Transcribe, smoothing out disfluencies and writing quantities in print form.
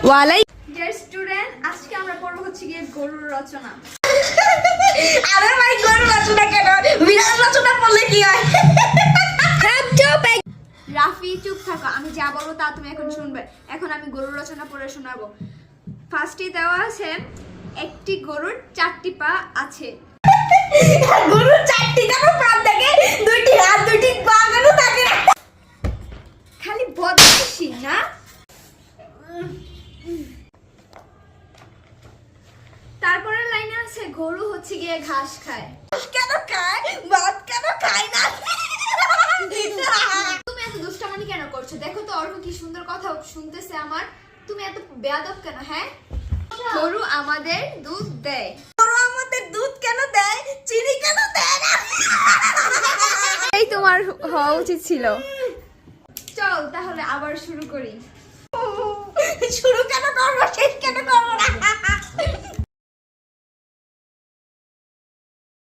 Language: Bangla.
ওয়ালাই ডিয়ার স্টুডেন্ট, আজকে আমরা পড়ব হচ্ছে গিয়ে গরুর রচনা। আরে ভাই গরুর রচনা কেন, বিড়াল রচনা পড়লে কি হয়? রাফি চুপ থাকো, আমি যা বলবো তা তুমি এখন শুনবে। এখন আমি গরুর রচনা পড়ে শোনাবো। ফার্স্টে দেওয়া আছে একটি গরুর 4টি পা আছে। গরুর 4টি কেন পা থাকে? 2টি হাত 2টি পা কেন থাকে? খালি বদমাইশি না। তারপরের লাইনে আছে গরু হচ্ছে গিয়ে ঘাস খায়। কেন খায়? ভাত কেন খায় না? তুমি এত দুষ্টামি কেন করছো? দেখো তো অর্ক কি সুন্দর কথা শুনতেছে আমার। তুমি এত বেয়াদব কেন? হ্যাঁ, গরু আমাদের দুধ দেয়। গরু আমাদের দুধ কেন দেয়? চিনি কেন দেয় না? এই তোমার হওয়া উচিত ছিল। চল তাহলে আবার শুরু করি। শুরু কেন করব?